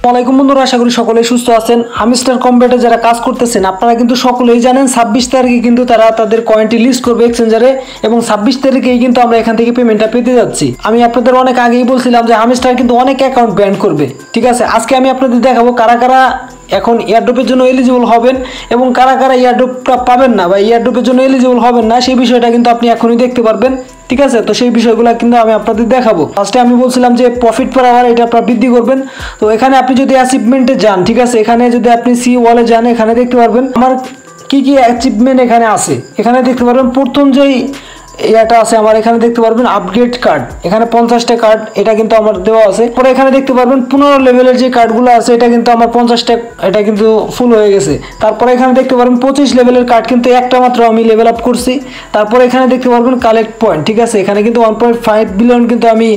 আসসালামু আলাইকুম বন্ধুরা, আশা করি সকলেই সুস্থ আছেন। হামস্টার কম্বেটে যারা কাজ করতেছেন আপনারা কিন্তু সকলেই জানেন 26 তারিখে কিন্তু তারা তাদের কয়েনটি লিস্ট করবে এক্সচেঞ্জারে এবং 26 তারিখেই কিন্তু আমরা এখান থেকে পেমেন্টটা পেতে যাচ্ছি। আমি আপনাদের অনেক আগেই বলছিলাম যে হামস্টার কিন্তু অনেক অ্যাকাউন্ট ব্যান করবে। ঠিক আছে, আজকে আমি আপনাদের দেখাবো কারা কারা এখন এয়ারড্রপের জন্য এলিজিবল হবেন এবং কারা কারা এয়ারড্রপটা পাবেন না বা এয়ারড্রপের জন্য এলিজিবল হবেন না, সেই বিষয়টা কিন্তু আপনি এখনই দেখতে পারবেন। ঠিক আছে, তো সেই বিষয়গুলো কিন্তু আমি আপনাদের দেখাবো। ফার্স্টে আমি বলছিলাম যে প্রফিট পার আওয়ার এটা আপনারা বৃদ্ধি করবেন। তো এখানে আপনি যদি অ্যাচিভমেন্টে যান, ঠিক আছে, এখানে যদি আপনি সি ওয়ালে যান, এখানে দেখতে পারবেন আমার কি কি অ্যাচিভমেন্ট এখানে আছে। এখানে দেখতে পারবেন প্রথম যেই এটা আছে আমার, এখানে দেখতে পারবেন আপগ্রেড কার্ড, এখানে 50টা কার্ড এটা কিন্তু আমার দেওয়া আছে। পরে এখানে দেখতে পারবেন 15 লেভেলের যে কার্ডগুলো আছে এটা কিন্তু আমার 50টা এটা কিন্তু ফুল হয়ে গেছে। তারপরে এখানে দেখতে পারবেন 25 লেভেলের কার্ড কিন্তু একটা মাত্র আমি লেভেল আপ করছি। তারপরে এখানে দেখতে পারবেন কালেক্ট পয়েন্ট, ঠিক আছে, এখানে কিন্তু 1.5 বিলিয়ন কিন্তু আমি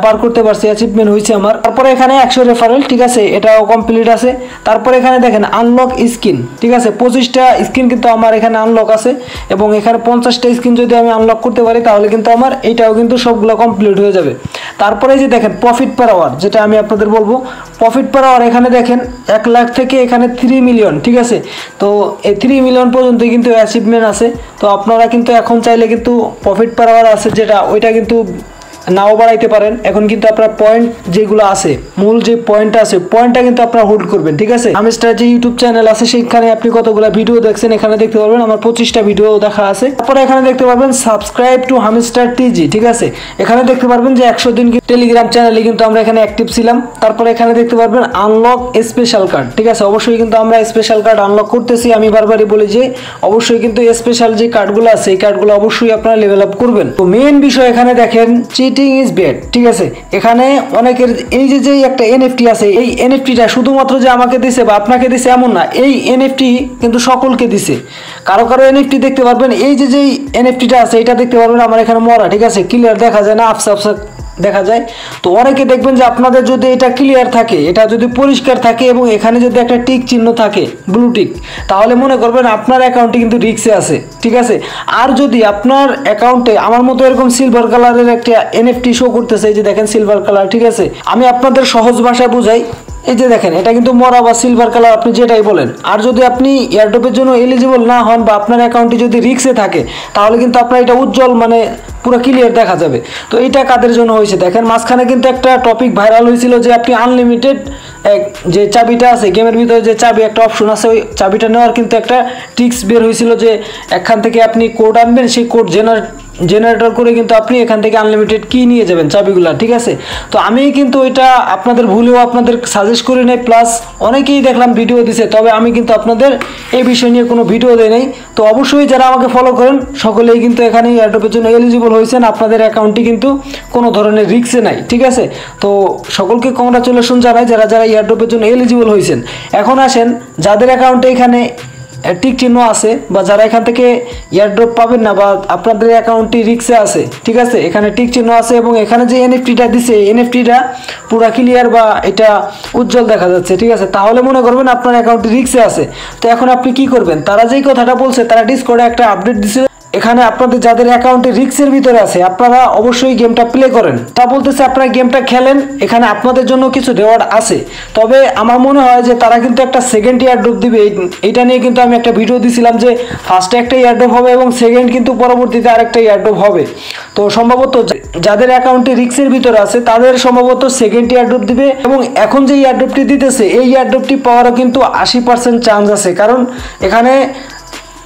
পার করতে পারছি, অ্যাচিভমেন্ট হয়েছে আমার। তারপরে এখানে 100 রেফারেল, ঠিক আছে, এটাও কমপ্লিট আছে। তারপরে এখানে দেখেন আনলক স্কিন, ঠিক আছে, 25টা স্কিন কিন্তু আমার এখানে আনলক আছে এবং এখানে 50টা স্কিন যদি আমি আনলক করতে পারি তাহলে কিন্তু আমার এইটাও কিন্তু সবগুলো কমপ্লিট হয়ে যাবে। তারপরে যে দেখেন প্রফিট পার আওয়ার, যেটা আমি আপনাদের বলবো প্রফিট পার আওয়ার, এখানে দেখেন 1 লাখ থেকে এখানে 3 মিলিয়ন, ঠিক আছে। তো এই 3 মিলিয়ন পর্যন্ত কিন্তু অ্যাচিভমেন্ট আছে। তো আপনারা কিন্তু এখন চাইলে কিন্তু প্রফিট পার আওয়ার আছে যেটা, ওইটা কিন্তু নাও বাড়াইতে পারেন। এখন কিন্তু আপনার পয়েন্ট যেগুলো আছে, মূল যে পয়েন্টটা আছে, পয়েন্টটা কিন্তু আপনারা হোল্ড করবেন। ঠিক আছে, হামস্টার যে ইউটিউব চ্যানেল আছে সেখানে আপনি কতগুলো ভিডিও দেখছেন এখানে দেখতে পারবেন, আমার 25টা ভিডিও দেখা আছে। তারপরে এখানে দেখতে পারবেন সাবস্ক্রাইব টু হামস্টার টিজি, ঠিক আছে, এখানে দেখতে পারবেন যে 100 দিন টেলিগ্রাম চ্যানেলে কিন্তু আমরা এখানে অ্যাক্টিভ ছিলাম। তারপরে এখানে দেখতে পারবেন আনলক স্পেশাল কার্ড, ঠিক আছে, অবশ্যই কিন্তু আমরা স্পেশাল কার্ড আনলক করতেছি। আমি বারবারই বলি যে অবশ্যই কিন্তু স্পেশাল যে কার্ডগুলো আছে এই কার্ডগুলো অবশ্যই আপনারা লেভেল আপ করবেন। তো মেইন বিষয় এখানে দেখেন চিটিং ইজ ব্যাড, ঠিক আছে, এখানে অনেকের এই যে একটা এনএফটি আছে, এই এনএফটিটা শুধুমাত্র যে আমাকে দিছে বা আপনাকে দিছে এমন না, এই এনএফটি কিন্তু সকলকে দিছে। কারো কারো এনএফটি দেখতে পারবেন, এই যে এনএফটিটা আছে এটা দেখতে পারবেন আমার এখানে মরা, ঠিক আছে, ক্লিয়ার দেখা যায় না, আফসা আফসা দেখা যায়। তো অনেকে দেখবেন যে আপনাদের যদি এটা ক্লিয়ার থাকে, এটা যদি পরিষ্কার থাকে এবং এখানে যদি একটা টিক চিহ্ন থাকে, ব্লু টিক, তাহলে মনে করবেন আপনার অ্যাকাউন্টে কিন্তু রিস্কে আছে। ঠিক আছে, আর যদি আপনার অ্যাকাউন্টে আমার মতো এরকম সিলভার কালারের একটা এনএফটি শো করতেছে, এই যে দেখেন সিলভার কালার, ঠিক আছে, আমি আপনাদের সহজ ভাষায় বুঝাই, এই যে দেখেন এটা কিন্তু মরা বা সিলভার কালার আপনি যেটাই বলেন। আর যদি আপনি এয়ারড্রপের জন্য এলিজিবল না হন বা আপনার অ্যাকাউন্টে যদি রিস্কে থাকে তাহলে কিন্তু আপনার এটা উজ্জ্বল মানে পুরো ক্লিয়ার দেখা যাবে। তো এটা কাদের জন্য হয়েছে দেখেন, মাঝখানে কিন্তু একটা টপিক ভাইরাল হয়েছিল যে আপনি আনলিমিটেড যে চাবিটা আছে গেমের ভিতরে, যে চাবি একটা অপশন আছে, ওই চাবিটা নেওয়ার কিন্তু একটা ট্রিক্স বের হয়েছিল যে এখান থেকে আপনি কোড আনবেন, সেই কোড জেনারেটর করে কিন্তু আপনি এখান থেকে আনলিমিটেড কি নিয়ে যাবেন চাবিগুলা। ঠিক আছে, তো আমি কিন্তু এটা আপনাদের ভুলেও আপনাদের সাজেস্ট করি নাই, প্লাস অনেকেই দেখলাম ভিডিও দিছে, তবে আমি কিন্তু আপনাদের এই বিষয় নিয়ে কোনো ভিডিও দেই নাই। তো অবশ্যই যারা আমাকে ফলো করেন সকলেই কিন্তু এখানে এয়ারড্রপের জন্য এলিজিবল হয়েছেন, আপনাদের অ্যাকাউন্টটি কিন্তু কোনো ধরনের রিস্কে নাই। ঠিক আছে, তো সকলকে কংগ্রাচুলেশন জানাই যারা যারা এয়ারড্রপের জন্য এলিজিবল হয়েছেন। এখন আসেন যাদের অ্যাকাউন্টে এখানে টিক চিহ্ন আছে বা যারা এখান থেকে এয়ারড্রপ পাবেন না বা আপনাদের অ্যাকাউন্টটি রিস্কে আছে, ঠিক আছে, এখানে টিক চিহ্ন আছে এবং এখানে যে এনএফটিটা দিছে এনএফটিটা পুরা ক্লিয়ার বা এটা উজ্জ্বল দেখা যাচ্ছে। ঠিক আছে, তাহলে মনে করবেন আপনার অ্যাকাউন্টটি রিস্কে আছে। তো এখন আপনি কি করবেন, তারা যেই কথাটা বলছে, তারা ডিসকর্ডে একটা আপডেট দিছে, এখানে আপনাদের যাদের অ্যাকাউন্টে রিস্কের ভিতরে আছে আপনারা অবশ্যই গেমটা প্লে করেন। তা বলতেছে আপনারা গেমটা খেলেন, এখানে আপনাদের জন্য কিছু রিওয়ার্ড আছে। তবে আমার মনে হয় যে তারা কিন্তু একটা সেকেন্ড ইয়ারড্রপ দিবে, এইটা নিয়ে কিন্তু আমি একটা ভিডিও দিছিলাম যে ফার্স্টে একটা ইয়ারড্রপ হবে এবং সেকেন্ড কিন্তু পরবর্তীতে আরেকটা ইয়ারড্রপ হবে। তো সম্ভবত যাদের অ্যাকাউন্টে রিস্কের ভিতরে আছে তাদের সম্ভবত সেকেন্ড ইয়ারড্রপ দিবে এবং এখন যে ইয়ারড্রপটি দিতেছে এই ইয়ারড্রপটি পাওয়ারও কিন্তু 80% চান্স আছে, কারণ এখানে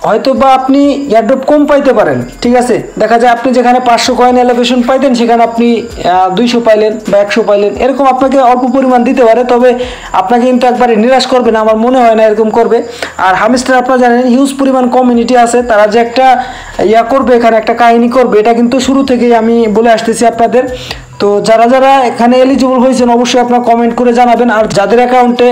হয়তো বা আপনি এয়ারড্রপ কম পাইতে পারেন। ঠিক আছে, দেখা যায় আপনি যেখানে 500 কয়েন এলিভেশন পাইতেন সেখানে আপনি 200 পাইলেন বা 100 পাইলেন, এরকম আপনাকে অল্প পরিমাণ দিতে পারে, তবে আপনাকে কিন্তু একবারে নিরাশ করবে না, আমার মনে হয় না এরকম করবে। আর হামস্টার আপনারা জানেন হিউজ পরিমাণ কমিউনিটি আছে, তারা যে একটা করবে, এখানে একটা কাহিনী করবে, এটা কিন্তু শুরু থেকেই আমি বলে আসতেছি আপনাদের। তো যারা যারা এখানে এলিজিবল হয়েছেন অবশ্যই আপনারা কমেন্ট করে জানাবেন। আর যাদের অ্যাকাউন্টে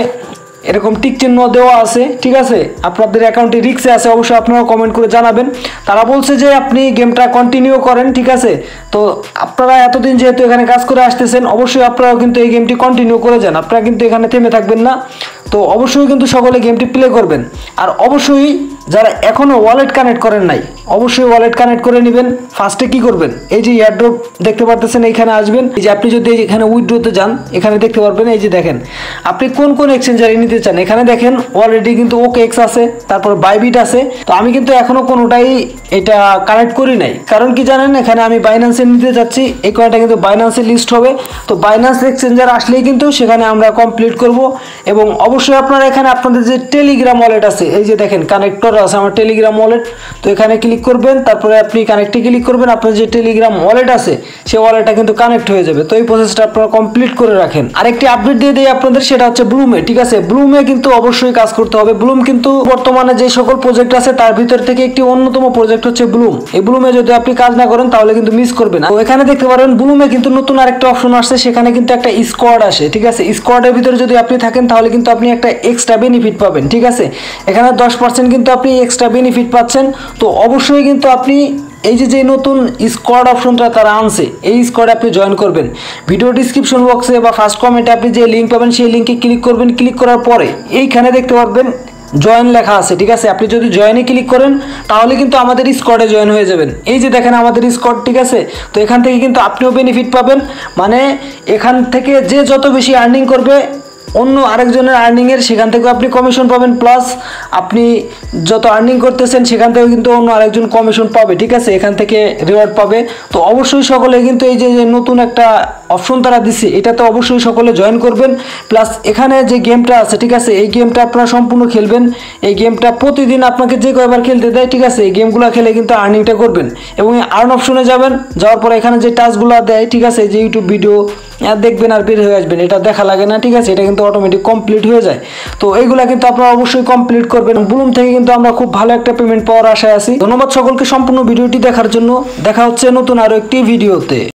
এরকম টিক চিহ্ন দেওয়া আছে, ঠিক আছে, আপনাদের অ্যাকাউন্টে রিস্কে আছে, অবশ্যই আপনারা কমেন্ট করে জানাবেন। তারা বলছে যে আপনি গেমটা কন্টিনিউ করেন। ঠিক আছে, তো আপনারা এতদিন যেহেতু এখানে কাজ করে আসতেছেন অবশ্যই আপনারাও কিন্তু এই গেমটি কন্টিনিউ করে যান, আপনারা কিন্তু এখানে থেমে থাকবেন না। তো অবশ্যই কিন্তু সকলে গেমটি প্লে করবেন আর অবশ্যই যারা এখনো ওয়ালেট কানেক্ট করেন নাই অবশ্যই ওয়ালেট কানেক্ট করে নেবেন। ফার্স্টে কি করবেন, এই যে এয়ারড্রপ দেখতে পারতেছেন, এইখানে আসবেন। এই যে আপনি যদি এখানে উইথড্রোতে যান, এখানে দেখতে পারবেন, এই যে দেখেন আপনি কোন কোন এক্সচেঞ্জারে নিতে চান। এখানে দেখেন অলরেডি কিন্তু OKX আছে, তারপর বাইবিট আছে। তো আমি কিন্তু এখনো কোনোটাই এটা কানেক্ট করি নাই, কারণ কি জানেন, এখানে আমি বাইন্যান্সে নিতে যাচ্ছি। এই কয়েনটা কিন্তু বাইন্যান্সে লিস্ট হবে। তো বাইন্যান্স এক্সচেঞ্জার আসলেই কিন্তু সেখানে আমরা কমপ্লিট করব। এবং অবশ্যই আপনারা এখানে আপনাদের যে টেলিগ্রাম ওয়ালেট আছে, এই যে দেখেন কানেক্টর আছে আমার টেলিগ্রাম ওয়ালেট। তো এখানে ক্লিক করবেন, তারপরে আপনি কানেক্টে ক্লিক করবেন, আপনার যে টেলিগ্রাম ওয়ালেট আছে সেই ওয়ালেটটা কিন্তু কানেক্ট হয়ে যাবে। তো এই প্রসেসটা আপনারা কমপ্লিট করে রাখেন। আরেকটি আপডেট দিয়ে দিই আপনাদের, সেটা হচ্ছে ব্লুমে। ঠিক আছে, ব্লুমে কিন্তু অবশ্যই কাজ করতে হবে। ব্লুম কিন্তু বর্তমানে যে সকল প্রজেক্ট আছে তার ভিতর থেকে একটি অন্যতম প্রজেক্ট হচ্ছে ব্লুম। এই ব্লুমে যদি আপনি কাজ না করেন তাহলে কিন্তু মিস করবেন। তো এখানে দেখতে পারেন ব্লুমে কিন্তু নতুন আরেকটা অপশন আসছে, সেখানে কিন্তু একটা স্কোয়াড আসে। ঠিক আছে, স্কোয়াডের ভিতরে যদি আপনি থাকেন তাহলে কিন্তু আপনি একটা এক্সট্রা বেনিফিট পাবেন। ঠিক আছে, এখানে 10% কিন্তু আপনি এক্সট্রা বেনিফিট পাচ্ছেন। তো অবশ্যই কিন্তু আপনি এই যে নতুন স্কোয়াড অপশনটা তারা আনছে, এই স্কোয়াডে আপনি জয়েন করবেন। ভিডিও ডিসক্রিপশন বক্সে বা ফার্স্ট কমেন্টে আপনি যে লিঙ্ক পাবেন সেই লিঙ্কে ক্লিক করবেন। ক্লিক করার পরে এইখানে দেখতে পারবেন জয়েন লেখা আছে। ঠিক আছে, আপনি যদি জয়েনে ক্লিক করেন তাহলে কিন্তু আমাদের স্কোয়াডে জয়েন হয়ে যাবেন। এই যে দেখেন আমাদের স্কোয়াড। ঠিক আছে, তো এখান থেকে কিন্তু আপনিও বেনিফিট পাবেন। মানে এখান থেকে যে যত বেশি আর্নিং করবে অন্য আরেকজনের আর্নিংয়ের সেখান থেকেও আপনি কমিশন পাবেন, প্লাস আপনি যত আর্নিং করতেছেন সেখান থেকেও কিন্তু অন্য আরেকজন কমিশন পাবে। ঠিক আছে, এখান থেকে রিওয়ার্ড পাবে। তো অবশ্যই সকলে কিন্তু এই যে নতুন একটা অপশন তারা দিচ্ছে, এটাতে অবশ্যই সকলে জয়েন করবেন। প্লাস এখানে যে গেমটা আছে, ঠিক আছে, এই গেমটা আপনারা সম্পূর্ণ খেলবেন। এই গেমটা প্রতিদিন আপনাকে যে কয়বার খেলতে দেয়, ঠিক আছে, এই গেমগুলো খেলে কিন্তু আর্নিংটা করবেন। এবং এই আর্ন অপশনে যাবেন, যাওয়ার পরে এখানে যে টাস্কগুলো দেয়, ঠিক আছে, যে ইউটিউব ভিডিও দেখবেন আর বের হয়ে আসবেন, এটা দেখা লাগে না। ঠিক আছে, এটা কিন্তু অটোমেটিক কমপ্লিট হয়ে যায়। তো এইগুলা কিন্তু আপনারা অবশ্যই কমপ্লিট করবেন। ব্লুম থেকে কিন্তু আমরা খুব ভালো একটা পেমেন্ট পাওয়ার আশায় আছি। ধন্যবাদ সকলকে সম্পূর্ণ ভিডিওটি দেখার জন্য। দেখা হচ্ছে নতুন আরো একটি ভিডিওতে।